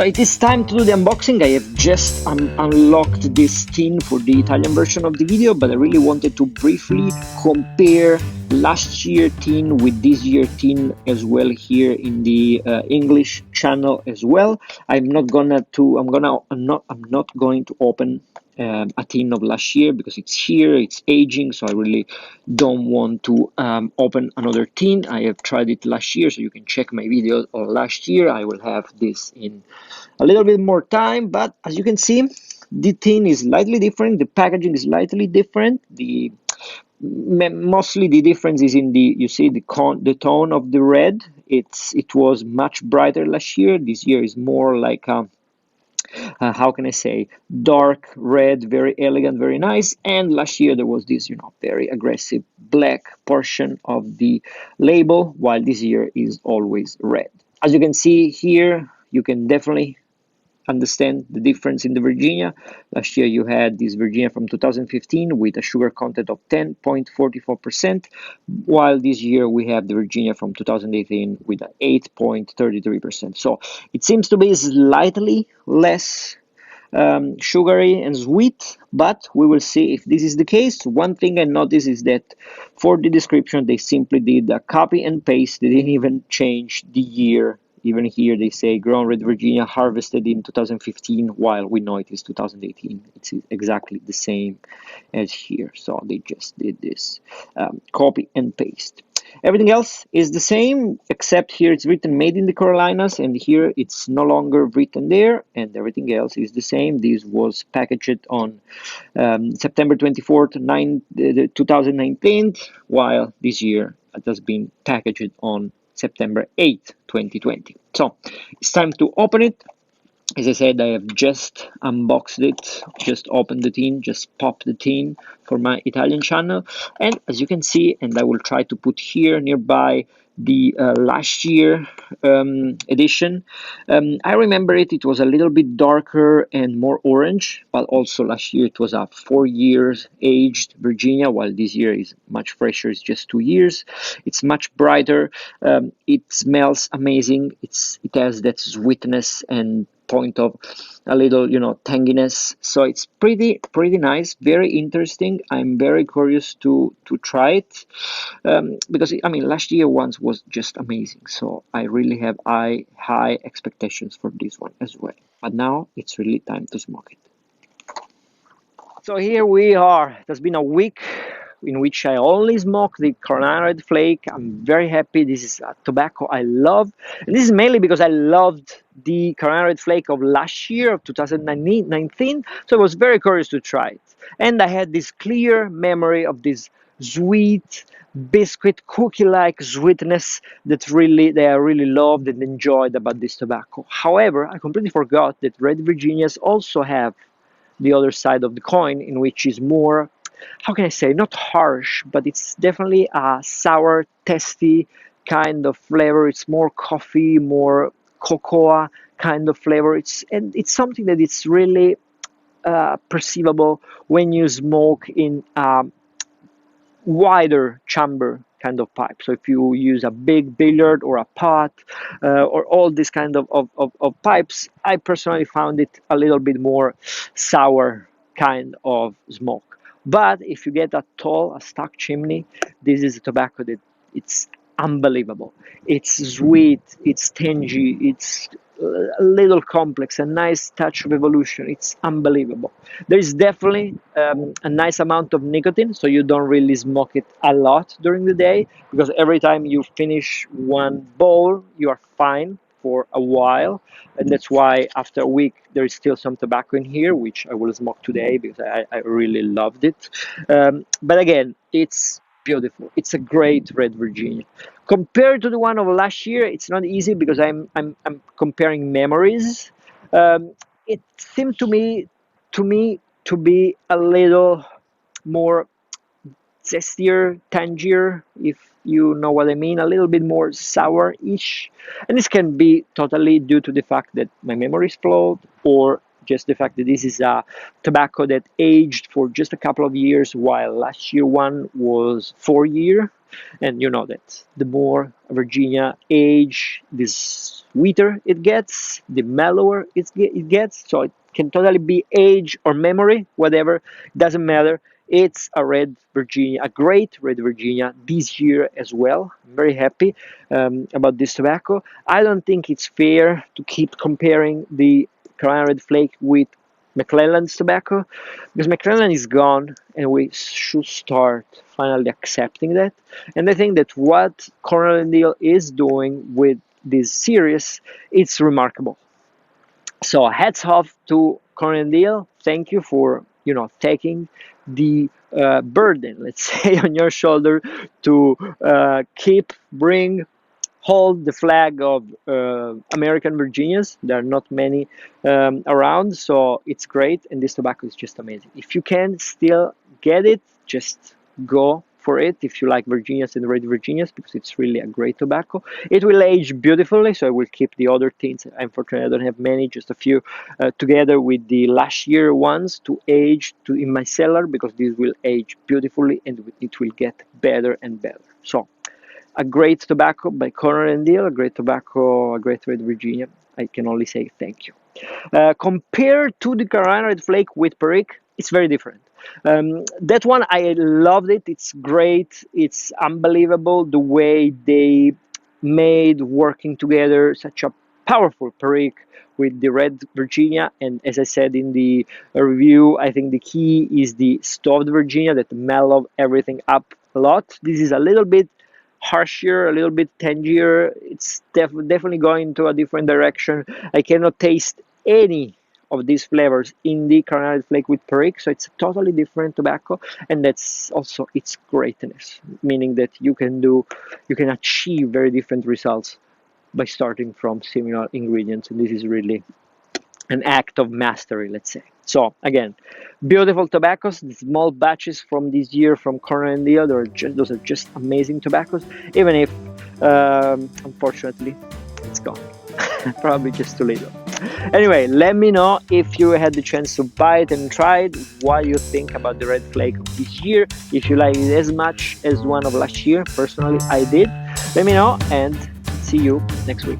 it is time to do the unboxing. I have just unlocked this tin for the Italian version of the video, but I really wanted to briefly compare last year tin with this year tin as well here in the English channel as well. I'm not going to open a tin of last year because it's here, it's aging, so I really don't want to open another tin. I have tried it last year, so you can check my video of last year. I will have this in a little bit more time, but as you can see, the tin is slightly different, the packaging is slightly different. Mostly the difference is in the tone of the red. It was much brighter last year. This year is more like how can I say, dark red, very elegant, very nice. And last year there was this, very aggressive black portion of the label, while this year is always red. As you can see here, you can definitely understand the difference in the Virginia. Last year you had this Virginia from 2015 with a sugar content of 10.44%, while this year we have the Virginia from 2018 with an 8.33%. So it seems to be slightly less sugary and sweet, but we will see if this is the case. One thing I noticed is that for the description they simply did a copy and paste. They didn't even change the year. Even here they say grown red Virginia harvested in 2015, while we know it is 2018. It's exactly the same as here. So they just did this copy and paste. Everything else is the same, except here it's written made in the Carolinas, and here it's no longer written there, and everything else is the same. This was packaged on September 24th, 2019, while this year it has been packaged on September 8th, 2020. So it's time to open it. As I said, I have just unboxed it, just opened the tin, just popped the tin for my Italian channel. And as you can see, and I will try to put here nearby the last year edition. I remember it was a little bit darker and more orange, but also last year it was a 4 years aged Virginia, while this year is much fresher, it's just 2 years. It's much brighter, it smells amazing, it has that sweetness and point of a little tanginess, so it's pretty nice, very interesting. I'm very curious to try it because I mean last year once was just amazing, so I really have high expectations for this one as well. But now it's really time to smoke it. So here we are. It has been a week in which I only smoke the Conell Red Flake. I'm very happy. This is a tobacco I love. And this is mainly because I loved the Conell Red Flake of last year, of 2019. So I was very curious to try it. And I had this clear memory of this sweet, biscuit, cookie-like sweetness that I really loved and enjoyed about this tobacco. However, I completely forgot that Red Virginias also have the other side of the coin, in which is more, how can I say, not harsh, but it's definitely a sour, tasty kind of flavor. It's more coffee, more cocoa kind of flavor. It's something that it's really perceivable when you smoke in a wider chamber kind of pipe. So if you use a big billiard or a pot or all this kind of pipes, I personally found it a little bit more sour kind of smoke. But if you get a tall, a stock chimney, this is a tobacco that it's unbelievable. It's sweet, it's tangy, it's a little complex, a nice touch of evolution. It's unbelievable. There is definitely a nice amount of nicotine, so you don't really smoke it a lot during the day, because every time you finish one bowl, you are fine for a while, and that's why after a week there is still some tobacco in here, which I will smoke today because I really loved it. But again, it's beautiful. It's a great Red Virginia. Compared to the one of last year, it's not easy because I'm comparing memories. It seemed to me to be a little more zestier, tangier, if you know what I mean, a little bit more sour-ish. And this can be totally due to the fact that my memory is flawed, or Just the fact that this is a tobacco that aged for just a couple of years, while last year one was 4 year. And you know that the more Virginia age, the sweeter it gets, the mellower it gets. So it can totally be age or memory, whatever, doesn't matter. It's a red Virginia, a great red Virginia this year as well. I'm very happy about this tobacco. I don't think it's fair to keep comparing the Carolina Red Flake with McClelland's tobacco, because McClelland is gone and we should start finally accepting that. And I think that what Conell and Diehl is doing with this series, it's remarkable. So hats off to Conell. Thank you for taking the burden, let's say, on your shoulder to bring hold the flag of American Virginias. There are not many around, so it's great, and this tobacco is just amazing. If you can still get it, just go for it if you like Virginias and Red Virginias, because it's really a great tobacco. It will age beautifully, so I will keep the other tints. Unfortunately, I don't have many, just a few, together with the last year ones to age in my cellar, because this will age beautifully and it will get better and better. So a great tobacco by Conell and Diehl, a great tobacco, a great Red Virginia. I can only say thank you. Compared to the Carolina Red Flake with Perique, it's very different. That one, I loved it. It's great. It's unbelievable the way they made working together such a powerful Perique with the Red Virginia. And as I said in the review, I think the key is the stoved Virginia that mellowed everything up a lot. This is a little bit harsher, a little bit tangier. It's definitely going into a different direction. I cannot taste any of these flavors in the Carolina Red Flake with Perique, so it's a totally different tobacco, and that's also its greatness, meaning that you can achieve very different results by starting from similar ingredients, and this is really an act of mastery, let's say. So again, beautiful tobaccos, the small batches from this year from Conell and Diehl, those are just amazing tobaccos, even if unfortunately it's gone. Probably just too little. Anyway, let me know if you had the chance to buy it and try it, what you think about the Red Flake of this year, if you like it as much as one of last year. Personally, I did. Let me know, and see you next week.